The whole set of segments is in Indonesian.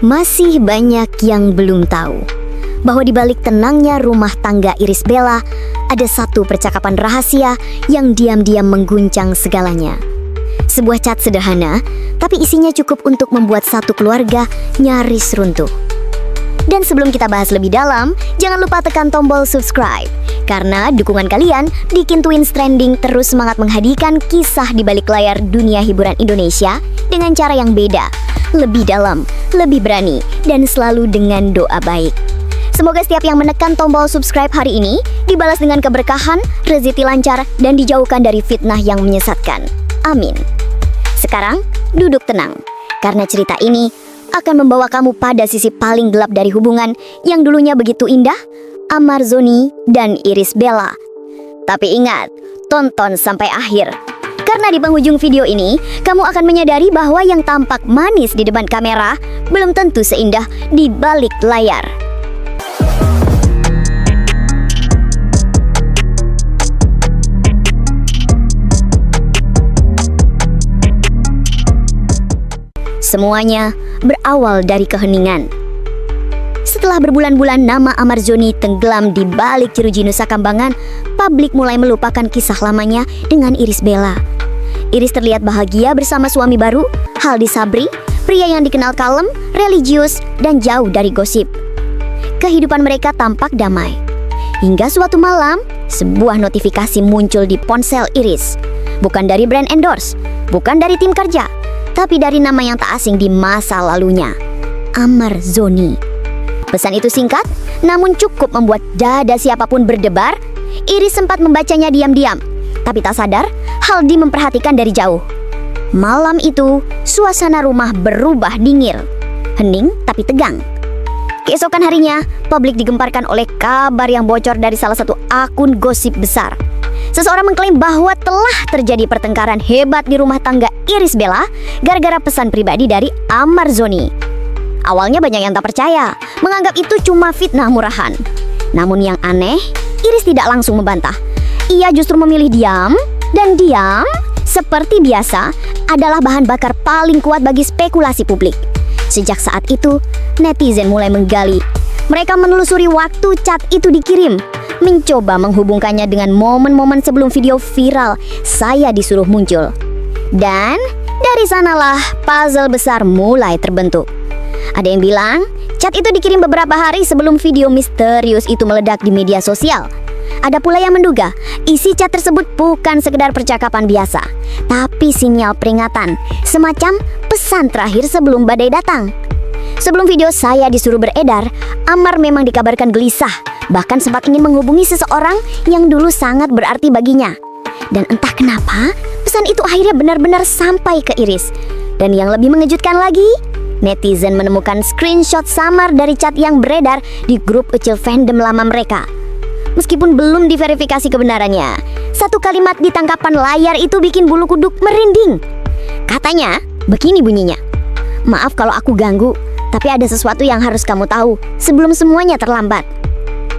Masih banyak yang belum tahu bahwa di balik tenangnya rumah tangga Iris Bella ada satu percakapan rahasia yang diam-diam mengguncang segalanya. Sebuah chat sederhana, tapi isinya cukup untuk membuat satu keluarga nyaris runtuh. Dan sebelum kita bahas lebih dalam, jangan lupa tekan tombol subscribe, karena dukungan kalian bikin Twins Trending terus semangat menghadirkan kisah di balik layar dunia hiburan Indonesia dengan cara yang beda, lebih dalam, lebih berani, dan selalu dengan doa baik. Semoga setiap yang menekan tombol subscribe hari ini dibalas dengan keberkahan, rezeki lancar, dan dijauhkan dari fitnah yang menyesatkan. Amin. Sekarang, duduk tenang, karena cerita ini akan membawa kamu pada sisi paling gelap dari hubungan yang dulunya begitu indah, Amar Zoni dan Iris Bella. Tapi ingat, tonton sampai akhir. Karena di penghujung video ini, kamu akan menyadari bahwa yang tampak manis di depan kamera belum tentu seindah di balik layar. Semuanya berawal dari keheningan. Setelah berbulan-bulan nama Amar Zoni tenggelam di balik jeruji Nusa Kambangan, publik mulai melupakan kisah lamanya dengan Iris Bella. Iris terlihat bahagia bersama suami baru, Haldi Sabri, pria yang dikenal kalem, religius, dan jauh dari gosip. Kehidupan mereka tampak damai. Hingga suatu malam, sebuah notifikasi muncul di ponsel Iris. Bukan dari brand endorse, bukan dari tim kerja, tapi dari nama yang tak asing di masa lalunya, Amar Zoni. Pesan itu singkat, namun cukup membuat dada siapapun berdebar. Iris sempat membacanya diam-diam, tapi tak sadar, Haldi memperhatikan dari jauh. Malam itu, suasana rumah berubah dingin, hening tapi tegang. Keesokan harinya, publik digemparkan oleh kabar yang bocor dari salah satu akun gosip besar. Seseorang mengklaim bahwa telah terjadi pertengkaran hebat di rumah tangga Iris Bella gara-gara pesan pribadi dari Amar Zoni. Awalnya banyak yang tak percaya, menganggap itu cuma fitnah murahan. Namun yang aneh, Iris tidak langsung membantah. Ia justru memilih diam, dan diam, seperti biasa, adalah bahan bakar paling kuat bagi spekulasi publik. Sejak saat itu, netizen mulai menggali. Mereka menelusuri waktu chat itu dikirim, mencoba menghubungkannya dengan momen-momen sebelum video viral "Saya Disuruh" muncul. Dan dari sanalah puzzle besar mulai terbentuk. Ada yang bilang, chat itu dikirim beberapa hari sebelum video misterius itu meledak di media sosial. Ada pula yang menduga, isi chat tersebut bukan sekedar percakapan biasa, tapi sinyal peringatan, semacam pesan terakhir sebelum badai datang. Sebelum video "Saya Disuruh" beredar, Amar memang dikabarkan gelisah, bahkan sempat ingin menghubungi seseorang yang dulu sangat berarti baginya. Dan entah kenapa, pesan itu akhirnya benar-benar sampai ke Iris. Dan yang lebih mengejutkan lagi, netizen menemukan screenshot samar dari chat yang beredar di grup Ucil fandom lama mereka. Meskipun belum diverifikasi kebenarannya, satu kalimat di tangkapan layar itu bikin bulu kuduk merinding. Katanya, begini bunyinya, "Maaf kalau aku ganggu, tapi ada sesuatu yang harus kamu tahu sebelum semuanya terlambat."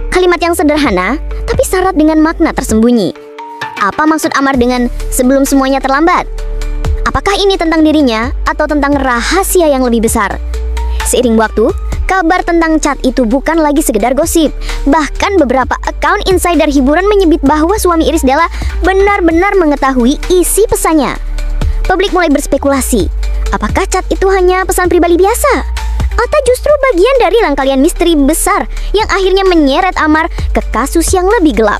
Kalimat yang sederhana, tapi syarat dengan makna tersembunyi. Apa maksud Amar dengan "sebelum semuanya terlambat"? Apakah ini tentang dirinya atau tentang rahasia yang lebih besar? Seiring waktu, kabar tentang chat itu bukan lagi sekedar gosip. Bahkan beberapa akun insider hiburan menyebut bahwa suami Iris Bella benar-benar mengetahui isi pesannya. Publik mulai berspekulasi, apakah chat itu hanya pesan pribadi biasa? Atau justru bagian dari rangkaian misteri besar yang akhirnya menyeret Amar ke kasus yang lebih gelap?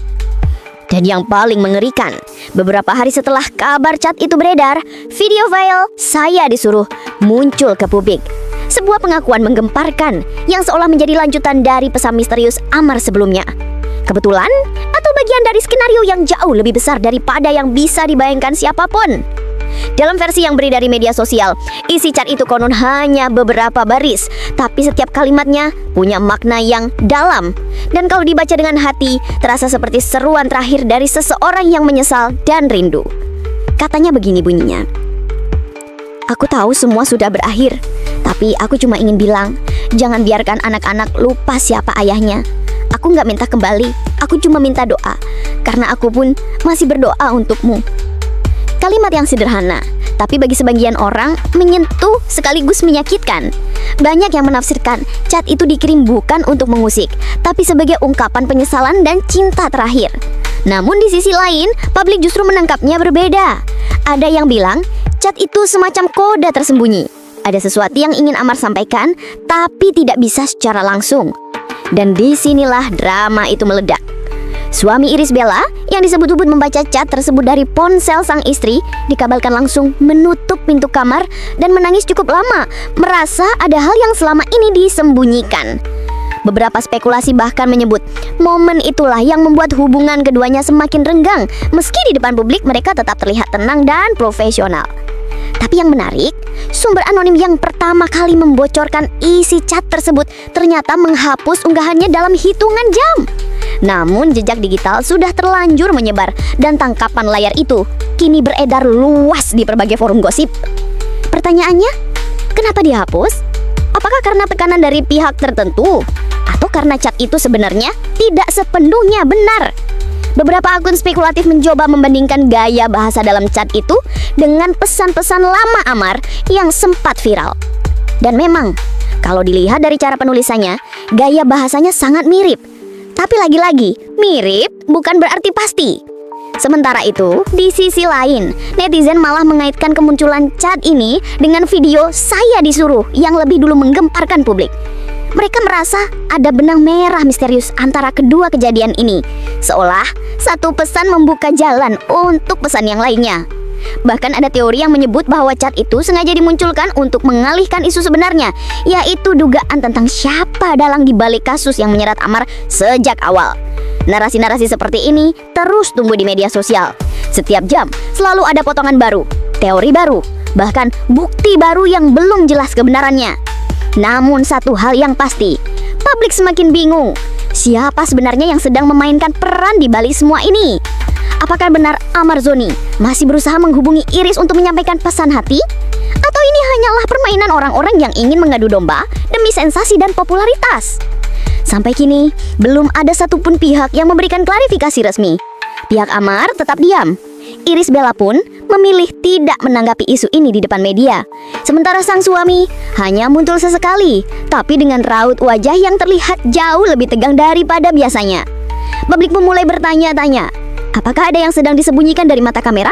Dan yang paling mengerikan, beberapa hari setelah kabar chat itu beredar, video file "Saya Disuruh" muncul ke publik. Sebuah pengakuan menggemparkan yang seolah menjadi lanjutan dari pesan misterius Amar sebelumnya. Kebetulan atau bagian dari skenario yang jauh lebih besar daripada yang bisa dibayangkan siapapun. Dalam versi yang beredar di media sosial, isi chat itu konon hanya beberapa baris, tapi setiap kalimatnya punya makna yang dalam. Dan kalau dibaca dengan hati, terasa seperti seruan terakhir dari seseorang yang menyesal dan rindu. Katanya begini bunyinya, "Aku tahu semua sudah berakhir, tapi aku cuma ingin bilang, jangan biarkan anak-anak lupa siapa ayahnya. Aku gak minta kembali, aku cuma minta doa, karena aku pun masih berdoa untukmu." Kalimat yang sederhana, tapi bagi sebagian orang menyentuh sekaligus menyakitkan. banyak yang menafsirkan chat itu dikirim bukan untuk mengusik, tapi sebagai ungkapan penyesalan dan cinta terakhir. Namun di sisi lain, publik justru menangkapnya berbeda. Ada yang bilang chat itu semacam kode tersembunyi. Ada sesuatu yang ingin Amar sampaikan, tapi tidak bisa secara langsung. Dan disinilah drama itu meledak. Suami Irish Bella yang disebut-sebut membaca chat tersebut dari ponsel sang istri dikabarkan langsung menutup pintu kamar dan menangis cukup lama, merasa ada hal yang selama ini disembunyikan. Beberapa spekulasi bahkan menyebut momen itulah yang membuat hubungan keduanya semakin renggang, meski di depan publik mereka tetap terlihat tenang dan profesional. Tapi yang menarik, sumber anonim yang pertama kali membocorkan isi chat tersebut ternyata menghapus unggahannya dalam hitungan jam. Namun jejak digital sudah terlanjur menyebar dan tangkapan layar itu kini beredar luas di berbagai forum gosip. Pertanyaannya, kenapa dihapus? Apakah karena tekanan dari pihak tertentu? Atau karena chat itu sebenarnya tidak sepenuhnya benar? Beberapa akun spekulatif mencoba membandingkan gaya bahasa dalam chat itu dengan pesan-pesan lama Amar yang sempat viral. Dan memang, kalau dilihat dari cara penulisannya, gaya bahasanya sangat mirip. Tapi lagi-lagi, mirip bukan berarti pasti. Sementara itu, di sisi lain, netizen malah mengaitkan kemunculan chat ini dengan video "Saya Disuruh" yang lebih dulu menggemparkan publik. Mereka merasa ada benang merah misterius antara kedua kejadian ini, seolah satu pesan membuka jalan untuk pesan yang lainnya. Bahkan ada teori yang menyebut bahwa chat itu sengaja dimunculkan untuk mengalihkan isu sebenarnya, yaitu dugaan tentang siapa dalang di balik kasus yang menyerat Amar sejak awal. Narasi-narasi seperti ini terus tumbuh di media sosial. Setiap jam selalu ada potongan baru, teori baru, bahkan bukti baru yang belum jelas kebenarannya. Namun satu hal yang pasti, publik semakin bingung. Siapa sebenarnya yang sedang memainkan peran di balik semua ini? Apakah benar Amar Zoni masih berusaha menghubungi Irish untuk menyampaikan pesan hati? Atau ini hanyalah permainan orang-orang yang ingin mengadu domba demi sensasi dan popularitas? Sampai kini, belum ada satupun pihak yang memberikan klarifikasi resmi. Pihak Amar tetap diam. Irish Bella pun memilih tidak menanggapi isu ini di depan media. Sementara sang suami hanya muncul sesekali, tapi dengan raut wajah yang terlihat jauh lebih tegang daripada biasanya. Publik pun mulai bertanya-tanya, apakah ada yang sedang disembunyikan dari mata kamera?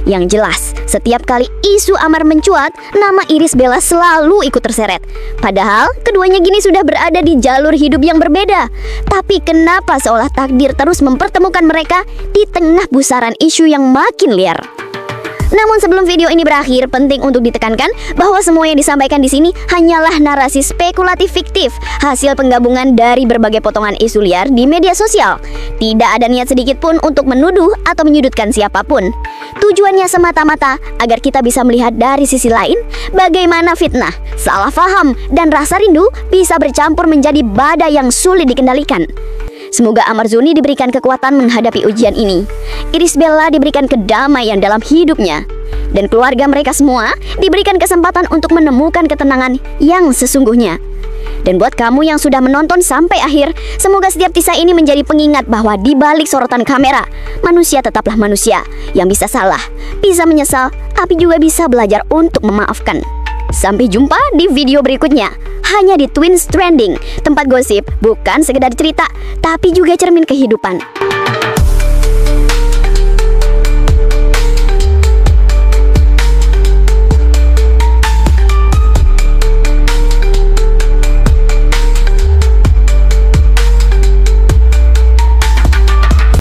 Yang jelas, setiap kali isu Amar mencuat, nama Irish Bella selalu ikut terseret. Padahal, keduanya gini sudah berada di jalur hidup yang berbeda. Tapi kenapa seolah takdir terus mempertemukan mereka di tengah pusaran isu yang makin liar? Namun sebelum video ini berakhir, penting untuk ditekankan bahwa semua yang disampaikan di sini hanyalah narasi spekulatif fiktif, hasil penggabungan dari berbagai potongan isu liar di media sosial. Tidak ada niat sedikit pun untuk menuduh atau menyudutkan siapapun. Tujuannya semata-mata agar kita bisa melihat dari sisi lain bagaimana fitnah, salah paham, dan rasa rindu bisa bercampur menjadi badai yang sulit dikendalikan. Semoga Amar Zoni diberikan kekuatan menghadapi ujian ini. Irish Bella diberikan kedamaian dalam hidupnya. Dan keluarga mereka semua diberikan kesempatan untuk menemukan ketenangan yang sesungguhnya. Dan buat kamu yang sudah menonton sampai akhir, semoga setiap kisah ini menjadi pengingat bahwa di balik sorotan kamera, manusia tetaplah manusia yang bisa salah, bisa menyesal, tapi juga bisa belajar untuk memaafkan. Sampai jumpa di video berikutnya. Hanya di Twins Trending, tempat gosip bukan sekedar cerita, tapi juga cermin kehidupan.